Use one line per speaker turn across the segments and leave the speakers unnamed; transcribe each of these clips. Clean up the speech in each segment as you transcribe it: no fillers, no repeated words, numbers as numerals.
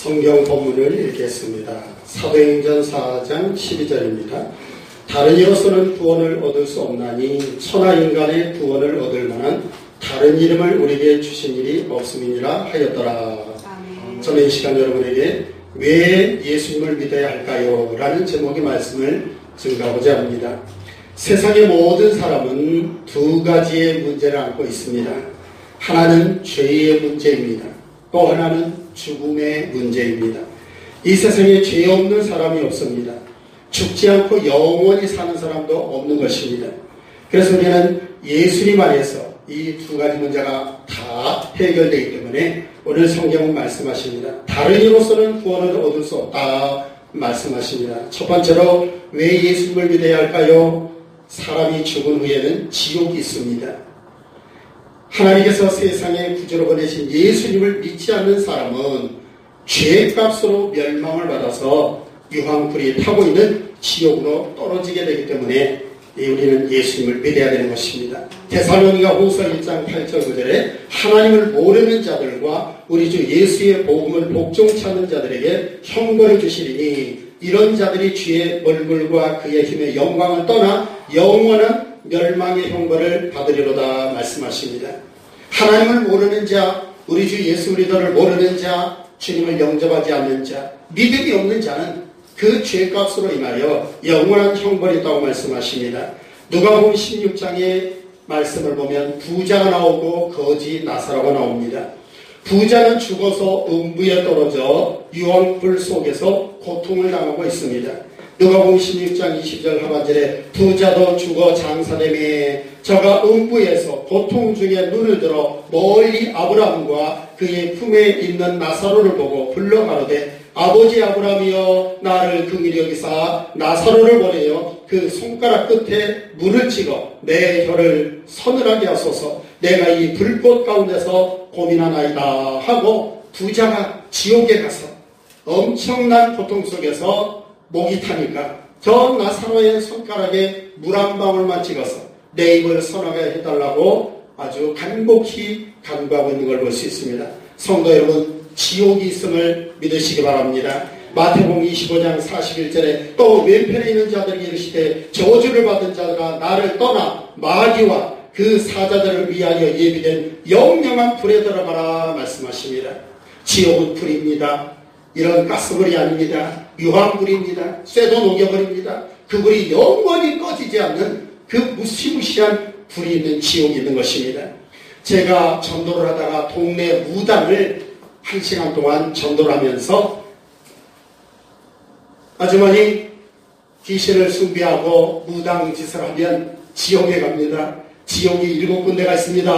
성경 본문을 읽겠습니다. 사도행전 4장 12절입니다. 다른 이로서는 구원을 얻을 수 없나니 천하 인간의 구원을 얻을 만한 다른 이름을 우리에게 주신 일이 없음이니라 하였더라. 아멘. 저는 이 시간 여러분에게 왜 예수님을 믿어야 할까요? 라는 제목의 말씀을 증가하고자 합니다. 세상의 모든 사람은 두 가지의 문제를 안고 있습니다. 하나는 죄의 문제입니다. 또 하나는 죽음의 문제입니다. 이 세상에 죄 없는 사람이 없습니다. 죽지 않고 영원히 사는 사람도 없는 것입니다. 그래서 우리는 예수님 안에서 이 두 가지 문제가 다 해결되기 때문에 오늘 성경은 말씀하십니다. 다른 이로서는 구원을 얻을 수 없다 말씀하십니다. 첫 번째로 왜 예수님을 믿어야 할까요? 사람이 죽은 후에는 지옥이 있습니다. 하나님께서 세상에 구주로 보내신 예수님을 믿지 않는 사람은 죄값으로 멸망을 받아서 유황불이 타고 있는 지옥으로 떨어지게 되기 때문에 우리는 예수님을 믿어야 되는 것입니다. 데살로니가 후서 1장 8절 9절에 하나님을 모르는 자들과 우리 주 예수의 복음을 복종치 않는 자들에게 형벌을 주시리니 이런 자들이 주의 얼굴과 그의 힘의 영광을 떠나 영원한 멸망의 형벌을 받으리로다 말씀하십니다. 하나님을 모르는 자, 우리 주 예수 그리스도를 모르는 자, 주님을 영접하지 않는 자, 믿음이 없는 자는 그 죄값으로 인하여 영원한 형벌이 있다고 말씀하십니다. 누가복음 16장의 말씀을 보면 부자가 나오고 거지 나사로가 나옵니다. 부자는 죽어서 음부에 떨어져 유황불 속에서 고통을 당하고 있습니다. 누가복음 16장 20절 하반절에 부자도 죽어 장사되매 저가 음부에서 고통 중에 눈을 들어 멀리 아브라함과 그의 품에 있는 나사로를 보고 불러 가로되 아버지 아브라함이여 나를 긍휼히 여기사 나사로를 보내어 그 손가락 끝에 물을 찍어 내 혀를 서늘하게 하소서 내가 이 불꽃 가운데서 고민하나이다 하고 부자가 지옥에 가서 엄청난 고통 속에서 목이 타니까 저 나사로의 손가락에 물 한 방울만 찍어서 내 입을 서늘하게 해달라고 아주 간곡히 간구하고 있는 걸 볼 수 있습니다. 성도 여러분, 지옥이 있음을 믿으시기 바랍니다. 마태복음 25장 41절에 또 왼편에 있는 자들에게 이르시되 저주를 받은 자들아 나를 떠나 마귀와 그 사자들을 위하여 예비된 영영한 불에 들어가라 말씀하십니다. 지옥은 불입니다. 이런 가스불이 아닙니다. 유황불입니다. 쇠도 녹여버립니다. 그 불이 영원히 꺼지지 않는 그 무시무시한 불이 있는 지옥이 있는 것입니다. 제가 전도를 하다가 동네 무당을 1시간 동안 전도를 하면서 아주머니 귀신을 숭배하고 무당 짓을 하면 지옥에 갑니다. 지옥이 7군데가 있습니다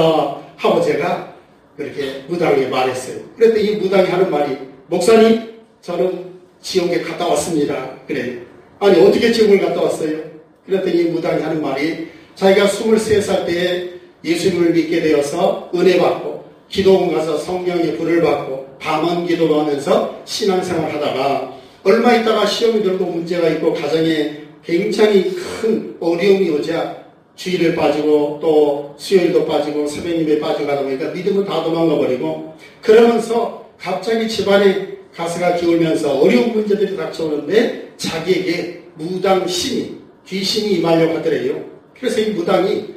하고 제가 그렇게 무당에게 말했어요. 그랬더니 이 무당이 하는 말이 목사님 저는 지옥에 갔다 왔습니다. 그래요. 아니 어떻게 지옥을 갔다 왔어요? 그랬더니 이 무당이 하는 말이 자기가 23살 때에 예수님을 믿게 되어서 은혜 받고 기도원 가서 성령의 불을 받고 밤원 기도를 하면서 신앙생활 하다가 얼마 있다가 시험이 들고 문제가 있고 가정에 굉장히 큰 어려움이 오자 주일을 빠지고 또 수요일도 빠지고 새벽 예배 빠지고 하다 보니까 믿음은 다 도망가 버리고 그러면서 갑자기 집안에 가스가 기울면서 어려운 문제들이 닥쳐오는데 자기에게 무당신이 귀신이 임하려고 하더래요. 그래서 이 무당이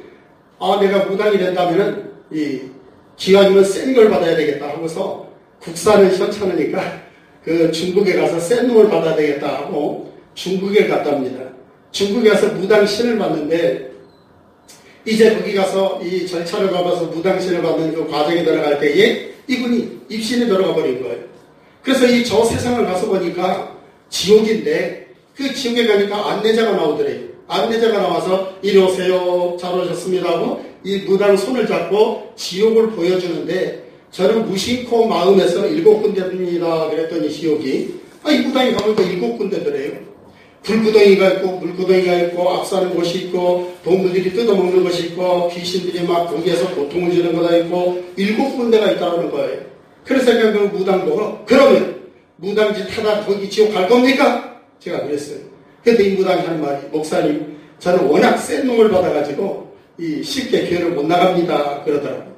내가 무당이 된다면은 기왕이면 센 걸 받아야 되겠다 하고서 국산은 현찮으니까 그 중국에 가서 센 놈을 받아야 되겠다 하고 중국에 갔답니다. 중국에 가서 무당신을 받는데 이제 거기 가서 이 절차를 밟아서 무당신을 받는 그 과정에 들어갈 때에 이분이 입신이 들어가 버린 거예요. 그래서 이 저 세상을 가서 보니까 지옥인데 그 지옥에 가니까 안내자가 나오더래요. 안내자가 나와서 이리 오세요. 잘 오셨습니다 하고 이 무당 손을 잡고 지옥을 보여주는데 저는 무심코 마음에서 7군데입니다. 그랬더니 지옥이 이 무당이 가보니까 7군데더래요. 불구덩이가 있고 물구덩이가 있고 압사하는 곳이 있고 동물들이 뜯어먹는 것이 있고 귀신들이 막 거기에서 고통을 주는 거다 있고 7군데가 있다는 거예요. 그래서 그냥 그 무당 보고 그러면 무당짓 하다 거기 지옥 갈 겁니까? 제가 그랬어요. 근데 이 무당이 하는 말이 목사님 저는 워낙 센 놈을 받아가지고 쉽게 교회를 못 나갑니다 그러더라고요.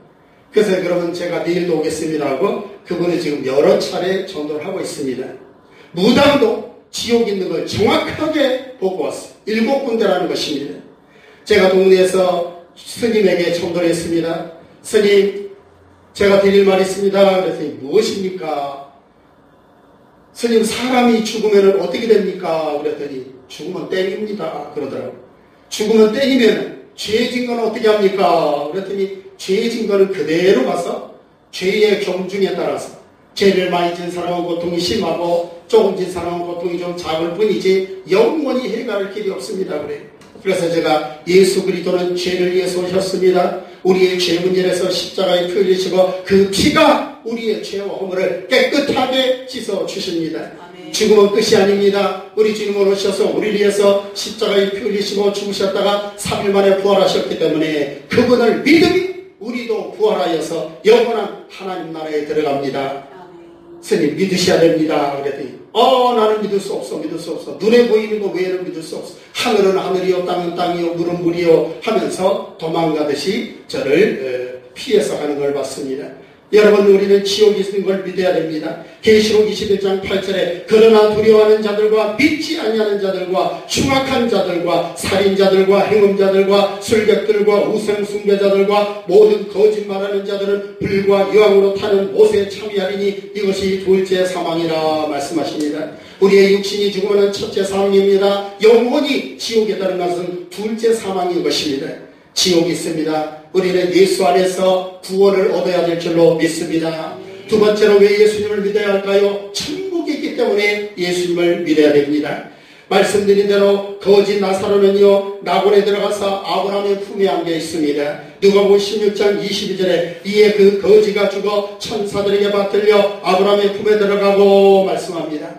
그래서 그러면 제가 내일도 오겠습니다 하고 그분이 지금 여러 차례 전도를 하고 있습니다. 무당도 지옥 있는 걸 정확하게 보고 왔어요. 7군데라는 것입니다. 제가 동네에서 스님에게 전도를 했습니다. 스님, 제가 드릴 말이 있습니다. 그랬더니 무엇입니까? 스님, 사람이 죽으면 어떻게 됩니까? 그랬더니 죽으면 땡입니다. 그러더라고요. 죽으면 땡이면 죄진 건 어떻게 합니까? 그랬더니 죄진 거는 그대로 가서 죄의 경중에 따라서 죄를 많이 진 사람은 고통이 심하고 조금 진 사람은 고통이 좀 작을 뿐이지 영원히 해갈 길이 없습니다. 그래요. 그래서 제가 예수 그리스도는 죄를 위해서 오셨습니다. 우리의 죄 문제에서 십자가에 피 흘리시고 그 피가 우리의 죄와 허물을 깨끗하게 씻어 주십니다. 죽음은 끝이 아닙니다. 우리 주님은 오셔서 우리를 위해서 십자가에 피 흘리시고 죽으셨다가 3일 만에 부활하셨기 때문에 그분을 믿음이 우리도 부활하여서 영원한 하나님 나라에 들어갑니다. 스님 믿으셔야 됩니다. 그랬더니 나는 믿을 수 없어. 눈에 보이는 거 외에는 믿을 수 없어. 하늘은 하늘이요 땅은 땅이요 물은 물이요 하면서 도망가듯이 저를 피해서 가는 걸 봤습니다. 여러분, 우리는 지옥이 있는 걸 믿어야 됩니다. 계시록 21장 8절에 그러나 두려워하는 자들과 믿지 아니하는 자들과 흉악한 자들과 살인자들과 행음자들과 술객들과 우상 숭배자들과 모든 거짓말하는 자들은 불과 유황으로 타는 못에 참여하리니 이것이 둘째 사망이라 말씀하십니다. 우리의 육신이 죽으면 첫째 사망입니다. 영원히 지옥에 가는 것은 둘째 사망인 것입니다. 지옥이 있습니다. 우리는 예수 안에서 구원을 얻어야 될 줄로 믿습니다. 두 번째로 왜 예수님을 믿어야 할까요? 천국이 있기 때문에 예수님을 믿어야 됩니다. 말씀드린 대로 거지 나사로는요 낙원에 들어가서 아브라함의 품에 안겨 있습니다. 누가복음 16장 22절에 이에 그 거지가 죽어 천사들에게 받들려 아브라함의 품에 들어가고 말씀합니다.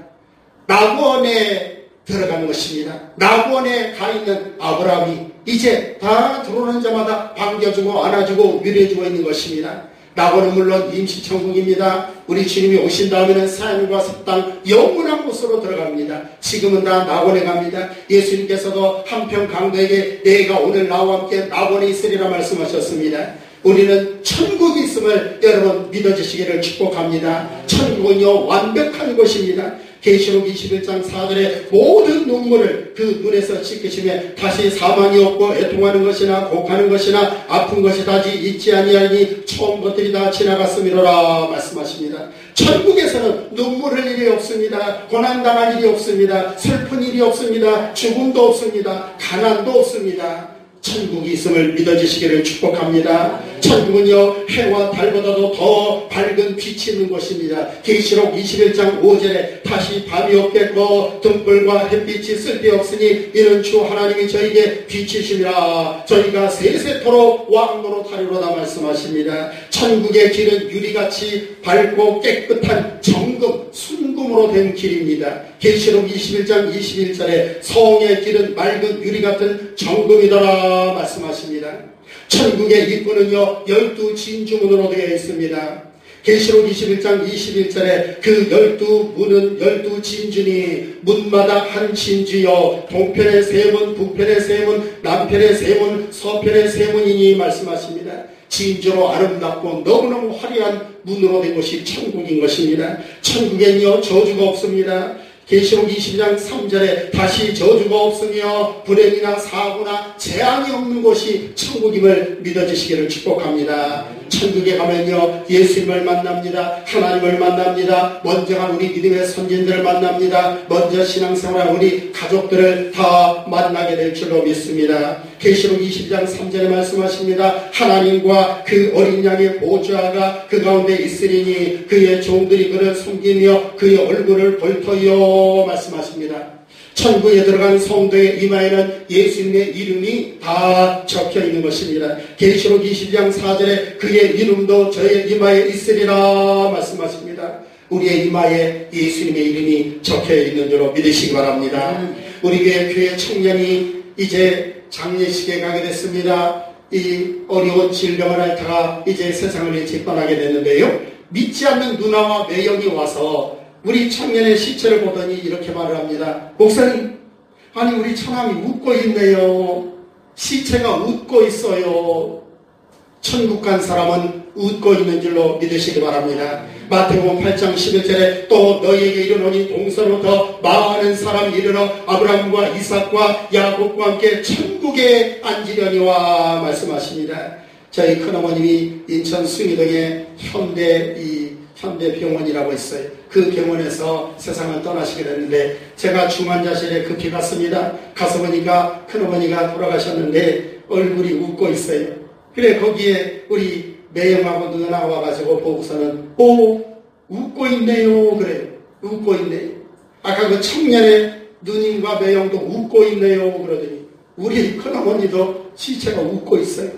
낙원에 들어가는 것입니다. 낙원에 가 있는 아브라함이 이제 다 들어오는 자마다 반겨주고 안아주고 위로해주고 있는 것입니다. 낙원은 물론 임시천국입니다. 우리 주님이 오신 다음에는 새하늘과 새 땅 영원한 곳으로 들어갑니다. 지금은 다 낙원에 갑니다. 예수님께서도 한편 강도에게 내가 오늘 나와 함께 낙원에 있으리라 말씀하셨습니다. 우리는 천국이 있음을 여러분 믿어주시기를 축복합니다. 천국은요 완벽한 곳입니다. 계시록 21장 4절에 모든 눈물을 그 눈에서 씻기시며 다시 사망이 없고 애통하는 것이나 곡하는 것이나 아픈 것이 다시 있지 아니하니 처음 것들이 다 지나갔음이로라 말씀하십니다. 천국에서는 눈물 흘릴 일이 없습니다. 고난당할 일이 없습니다. 슬픈 일이 없습니다. 죽음도 없습니다. 가난도 없습니다. 천국이 있음을 믿어주시기를 축복합니다. 천국은요 해와 달보다도 더 밝은 빛이 있는 곳입니다. 계시록 21장 5절에 다시 밤이 없겠고 등불과 햇빛이 쓸데없으니 이는 주 하나님이 저에게 빛이시니라. 저희가 세세토록 왕노릇 하리로다 말씀하십니다. 천국의 길은 유리같이 밝고 깨끗한 정금 순금으로 된 길입니다. 계시록 21장 21절에 성의 길은 맑은 유리같은 정금이더라 말씀하십니다. 천국의 입구는요 12진주문으로 되어 있습니다. 계시록 21장 21절에 그 12문은 12진주니 문마다 한 진주여 동편의 3문 북편의 3문 남편의 3문 서편의 3문이니 말씀하십니다. 진주로 아름답고 너무너무 화려한 문으로 된 것이 천국인 것입니다. 천국엔요 저주가 없습니다. 계시록 22장 3절에 다시 저주가 없으며 불행이나 사고나 재앙이 없는 곳이 천국임을 믿어주시기를 축복합니다. 천국에 가면요 예수님을 만납니다. 하나님을 만납니다. 먼저 간 우리 믿음의 선진들을 만납니다. 먼저 신앙생활한 우리 가족들을 다 만나게 될 줄로 믿습니다. 계시록 22장 3절에 말씀하십니다. 하나님과 그 어린 양의 보좌가 그 가운데 있으리니 그의 종들이 그를 섬기며 그의 얼굴을 볼 터이요 말씀하십니다. 천국에 들어간 성도의 이마에는 예수님의 이름이 다 적혀 있는 것입니다. 계시록 22장 4절에 그의 이름도 저의 이마에 있으리라 말씀하십니다. 우리의 이마에 예수님의 이름이 적혀 있는 줄로 믿으시기 바랍니다. 우리 교회 청년이 이제 장례식에 가게 됐습니다. 이 어려운 질병을 앓다가 이제 세상을 일찍 떠나게 됐는데요. 믿지 않는 누나와 매형이 와서 우리 청년의 시체를 보더니 이렇게 말을 합니다. 목사님, 아니 우리 처남이 웃고 있네요. 시체가 웃고 있어요. 천국 간 사람은 웃고 있는 줄로 믿으시기 바랍니다. 마태복음 8장 11절에 또 너희에게 이르노니 동서로 더 많은 사람이 이르러 아브라함과 이삭과 야곱과 함께 천국에 앉으려니와 말씀하십니다. 저희 큰어머님이 인천 숭이동에 현대병원이라고 있어요. 그 병원에서 세상을 떠나시게 됐는데 제가 중환자실에 급히 갔습니다. 가서 보니까 큰어머니가 돌아가셨는데 얼굴이 웃고 있어요. 그래 거기에 우리 매형하고 누나 와가지고 보고서는 웃고 있네요. 그래요. 웃고 있네요. 아까 그 청년의 누님과 매형도 웃고 있네요. 그러더니 우리 큰어머니도 시체가 웃고 있어요.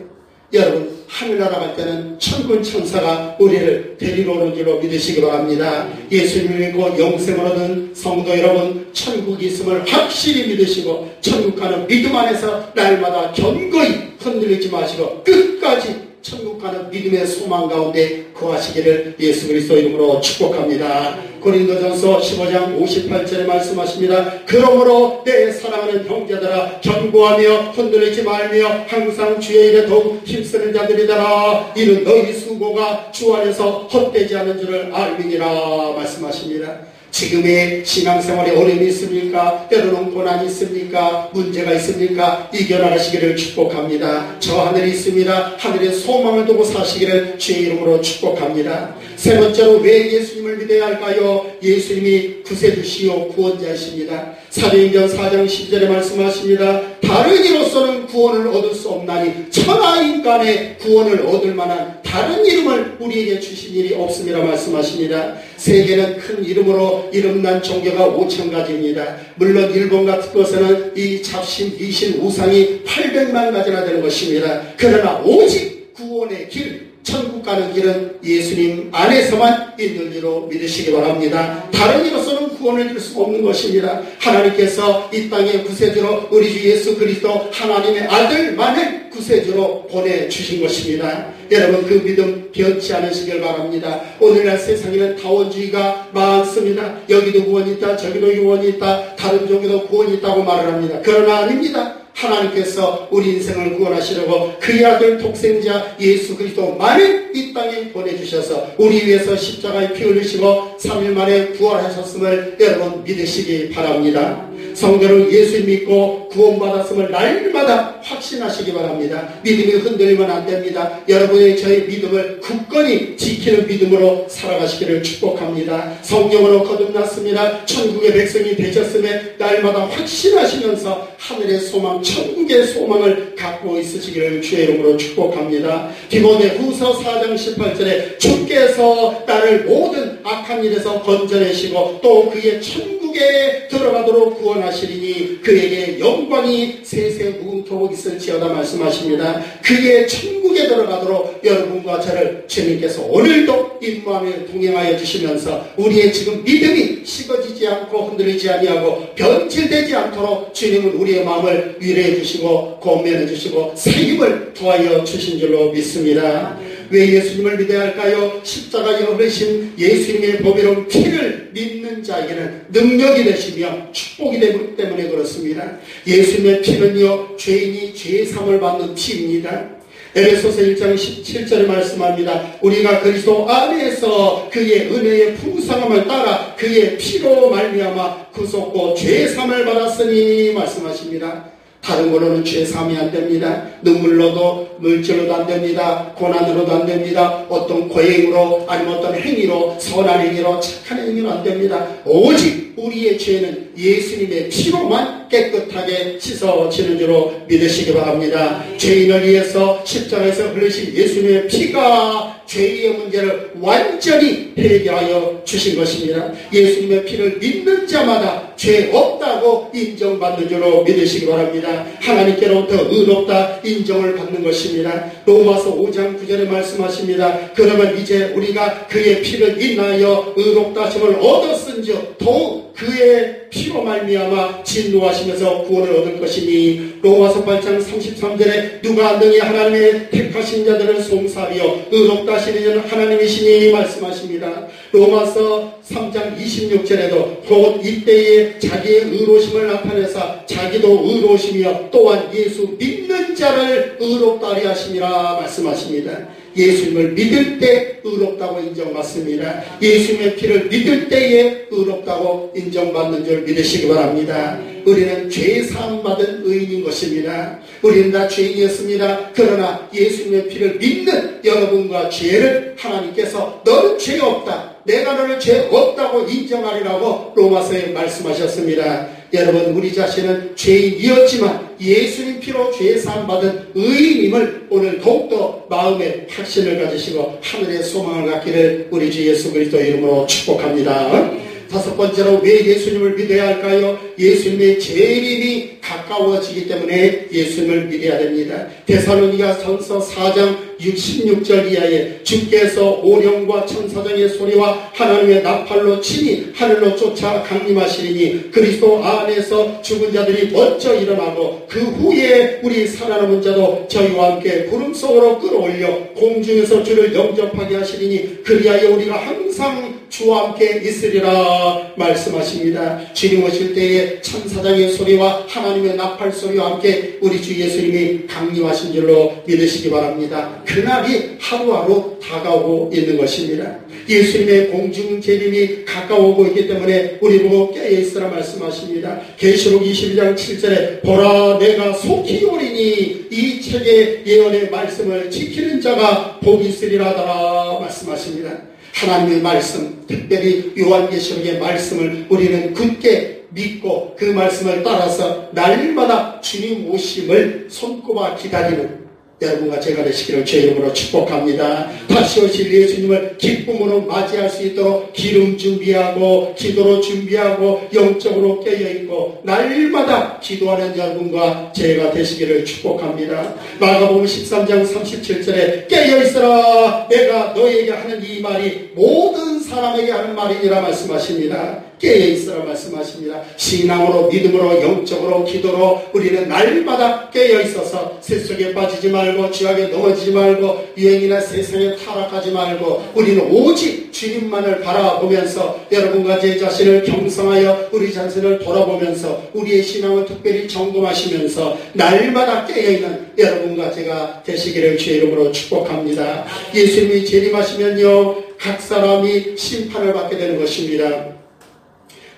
여러분 하늘나라 갈 때는 천군 천사가 우리를 데리러 오는 줄로 믿으시기 바랍니다. 예수님을 믿고 영생을 얻은 성도 여러분, 천국이 있음을 확실히 믿으시고 천국 가는 믿음 안에서 날마다 견고히 흔들리지 마시고 끝까지 천국 가는 믿음의 소망 가운데 거하시기를 예수 그리스도 이름으로 축복합니다. 고린도전서 15장 58절에 말씀하십니다. 그러므로 내 사랑하는 형제들아 견고하며 흔들리지 말며 항상 주의 일에 더욱 힘쓰는 자들이더라. 이는 너희 수고가 주 안에서 헛되지 않은 줄을 알미니라 말씀하십니다. 지금의 신앙생활에 어려움이 있습니까? 때로는 고난이 있습니까? 문제가 있습니까? 이겨나가시기를 축복합니다. 저 하늘이 있습니다. 하늘에 소망을 두고 사시기를 주의 이름으로 축복합니다. 세 번째로 왜 예수님을 믿어야 할까요? 예수님이 구세주시요 구원자이십니다. 사도행전 4장 10절에 말씀하십니다. 다른 이로서는 구원을 얻을 수 없나니 천하인간의 구원을 얻을 만한 다른 이름을 우리에게 주신 일이 없음이라 말씀하십니다. 세계는 큰 이름으로 이름난 종교가 5,000가지입니다. 물론 일본 같은 곳에는 이 잡신, 미신, 우상이 800만 가지나 되는 것입니다. 그러나 오직 구원의 길, 천국 가는 길은 예수님 안에서만 있는 줄로 믿으시기 바랍니다. 다른 이로서는 구원을 줄 수 없는 것입니다. 하나님께서 이 땅에 구세주로 우리 주 예수 그리스도 하나님의 아들만을 구세주로 보내주신 것입니다. 여러분 그 믿음 변치 않으시길 바랍니다. 오늘날 세상에는 다원주의가 많습니다. 여기도 구원이 있다, 저기도 구원이 있다, 다른 종교도 구원이 있다고 말을 합니다. 그러나 아닙니다. 하나님께서 우리 인생을 구원하시려고 그의 아들 독생자 예수 그리스도만을 이 땅에 보내주셔서 우리 위해서 십자가에 피 흘리시고 3일 만에 부활하셨음을 여러분 믿으시기 바랍니다. 성도는 예수 믿고 구원받았음을 날마다 확신하시기 바랍니다. 믿음이 흔들리면 안 됩니다. 여러분의 저의 믿음을 굳건히 지키는 믿음으로 살아가시기를 축복합니다. 성령으로 거듭났습니다. 천국의 백성이 되셨음에 날마다 확신하시면서 하늘의 소망, 천국의 소망을 갖고 있으시기를 주의 이름으로 축복합니다. 디모데후서 4장 18절에 주께서 나를 모든 악한 일에서 건져내시고 또 그의 천국에 들어가도록 구원하시리니 그에게 영광이 세세 무궁토록 있을지어다 말씀하십니다. 그의 천국에 들어가도록 여러분과 저를 주님께서 오늘도 임마누엘 동행하여 주시면서 우리의 지금 믿음이 식어지지 않고 흔들리지 아니하고 변질되지 않도록 주님은 우리의 마음을 위로해 주시고 권면해 주시고 새 힘을 더하여 주신 줄로 믿습니다. 왜 예수님을 믿어야 할까요? 십자가에 흘리신 예수님의 보배로운 피를 믿는 자에게는 능력이 되시며 축복이 되기 때문에 그렇습니다. 예수님의 피는요 죄인이 죄사함을 받는 피입니다. 에베소서 1장 17절에 말씀합니다. 우리가 그리스도 안에서 그의 은혜의 풍성함을 따라 그의 피로 말미암아 구속고 죄사함을 받았으니 말씀하십니다. 다른 거로는 죄사함이 안 됩니다. 눈물로도 물질로도 안 됩니다. 고난으로도 안 됩니다. 어떤 고행으로 아니면 어떤 행위로 선한 행위로 착한 행위로 안 됩니다. 오직 우리의 죄는 예수님의 피로만 깨끗하게 씻어지는 줄로 믿으시기 바랍니다. 죄인을 위해서 십자가에서 흘리신 예수님의 피가 죄의 문제를 완전히 해결하여 주신 것입니다. 예수님의 피를 믿는 자마다 죄 없다고 인정받는 줄로 믿으시기 바랍니다. 하나님께로부터 의롭다 인정을 받는 것입니다. 로마서 5장 9절에 말씀하십니다. 그러면 이제 우리가 그의 피를 인하여 의롭다 하심을 얻었은즉 더욱 그의 피로 말미암아 진노하시면서 구원을 얻을 것이니 로마서 8장 33절에 누가 능히 하나님의 택하신 자들을 송사하여 의롭다 하시는 이는 하나님이시니 말씀하십니다. 로마서 3장 26절에도 곧 이때에 자기의 의로심을 나타내사 자기도 의로우시며 또한 예수 믿는 자를 의롭다 하려 하심이라 말씀하십니다. 예수님을 믿을 때 의롭다고 인정받습니다. 예수님의 피를 믿을 때에 의롭다고 인정받는 줄 믿으시기 바랍니다. 우리는 죄 사함 받은 의인인 것입니다. 우리는 다 죄인이었습니다. 그러나 예수님의 피를 믿는 여러분과 죄를 하나님께서 너는 죄 없다, 내가 너를 죄 없다고 인정하리라고 로마서에 말씀하셨습니다. 여러분, 우리 자신은 죄인이었지만 예수님 피로 죄 사함 받은 의인임을 오늘 더욱더 마음에 확신을 가지시고 하늘의 소망을 갖기를 우리 주 예수 그리스도 이름으로 축복합니다. 다섯 번째로 왜 예수님을 믿어야 할까요? 예수님의 재림이 가까워지기 때문에 예수님을 믿어야 됩니다. 데살로니가전서 4장 16절 이하에 주께서 오령과 천사장의 소리와 하나님의 나팔로 친히 하늘로 쫓아 강림하시리니 그리스도 안에서 죽은 자들이 먼저 일어나고 그 후에 우리 살아남은 자도 저희와 함께 구름 속으로 끌어올려 공중에서 주를 영접하게 하시리니 그리하여 우리가 항상 주와 함께 있으리라 말씀하십니다. 주님 오실 때에 천사장의 소리와 하나님의 나팔 소리와 함께 우리 주 예수님이 강림하신 줄로 믿으시기 바랍니다. 그날이 하루하루 다가오고 있는 것입니다. 예수님의 공중 재림이 가까워오고 있기 때문에 우리 보고 깨어있으라 말씀하십니다. 계시록 22장 7절에 보라 내가 속히 오리니 이 책의 예언의 말씀을 지키는 자가 복이 있으리라 하더라 말씀하십니다. 하나님의 말씀, 특별히 요한계시록의 말씀을 우리는 굳게 믿고 그 말씀을 따라서 날마다 주님 오심을 손꼽아 기다리는 여러분과 제가 되시기를 제 이름으로 축복합니다. 다시 오실 예수님을 기쁨으로 맞이할 수 있도록 기름 준비하고 기도로 준비하고 영적으로 깨어있고 날마다 기도하는 여러분과 제가 되시기를 축복합니다. 마가복음 13장 37절에 깨어있으라 내가 너에게 하는 이 말이 모든 사람에게 하는 말이니라 말씀하십니다. 깨어있으라 말씀하십니다. 신앙으로 믿음으로 영적으로 기도로 우리는 날마다 깨어있어서 세속에 빠지지 말고 죄악에 넘어지지 말고 유행이나 세상에 타락하지 말고 우리는 오직 주님만을 바라보면서 여러분과 제 자신을 경성하여 우리 자신을 돌아보면서 우리의 신앙을 특별히 점검하시면서 날마다 깨어있는 여러분과 제가 되시기를 주의 이름으로 축복합니다. 예수님이 재림하시면요 각 사람이 심판을 받게 되는 것입니다.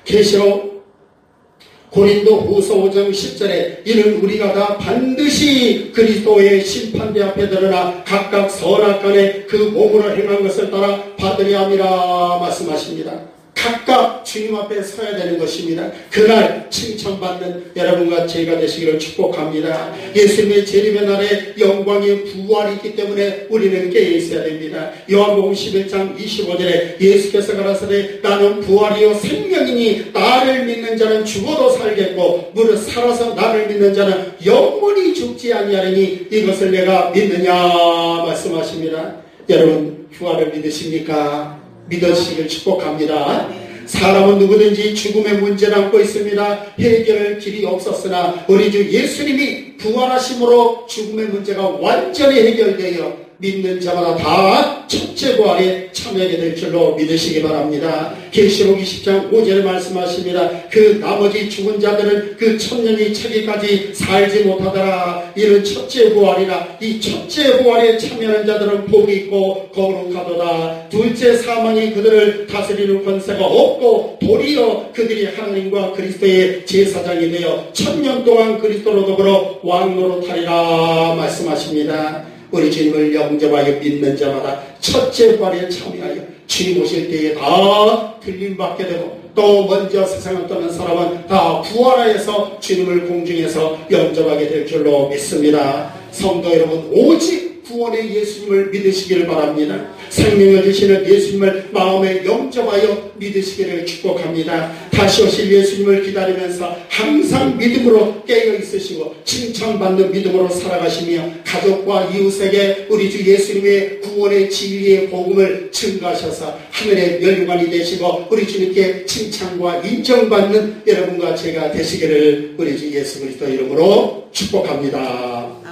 계시록 고린도 후서 5장 10절에 이는 우리가 다 반드시 그리스도의 심판대 앞에 드러나 각각 선악간에 그 몸으로 행한 것을 따라 받으려 함이라 말씀하십니다. 각각 주님 앞에 서야 되는 것입니다. 그날 칭찬받는 여러분과 제가 되시기를 축복합니다. 예수님의 재림의 날에 영광의 부활이 있기 때문에 우리는 깨어 있어야 됩니다. 요한복음 11장 25절에 예수께서 가라사대 나는 부활이요 생명이니 나를 믿는 자는 죽어도 살겠고 무릇 살아서 나를 믿는 자는 영원히 죽지 아니하리니 이것을 내가 믿느냐 말씀하십니다. 여러분 부활을 믿으십니까? 믿으시길 축복합니다. 사람은 누구든지 죽음의 문제를 안고 있습니다. 해결할 길이 없었으나 우리 주 예수님이 부활하심으로 죽음의 문제가 완전히 해결되어 믿는 자마다 다 첫째 부활에 참여하게 될 줄로 믿으시기 바랍니다. 계시록 20장 5절에 말씀하십니다. 그 나머지 죽은 자들은 그 천년이 차기까지 살지 못하더라. 이는 첫째 부활이라. 이 첫째 부활에 참여하는 자들은 복이 있고 거룩하도다. 둘째 사망이 그들을 다스리는 권세가 없고 도리어 그들이 하나님과 그리스도의 제사장이 되어 천년 동안 그리스도로 더불어 왕노릇하리라 말씀하십니다. 우리 주님을 영접하여 믿는 자마다 첫째 부활에 참여하여 주님 오실 때에 다 들림받게 되고 또 먼저 세상을 떠난 사람은 다 부활하여서 주님을 공중에서 영접하게 될 줄로 믿습니다. 성도 여러분 오직 구원의 예수님을 믿으시기를 바랍니다. 생명을 주시는 예수님을 마음에 영접하여 믿으시기를 축복합니다. 다시 오실 예수님을 기다리면서 항상 믿음으로 깨어 있으시고 칭찬받는 믿음으로 살아가시며 가족과 이웃에게 우리 주 예수님의 구원의 진리의 복음을 증가하셔서 하늘의 멸류관이 되시고 우리 주님께 칭찬과 인정받는 여러분과 제가 되시기를 우리 주 예수 그리스도 이름으로 축복합니다.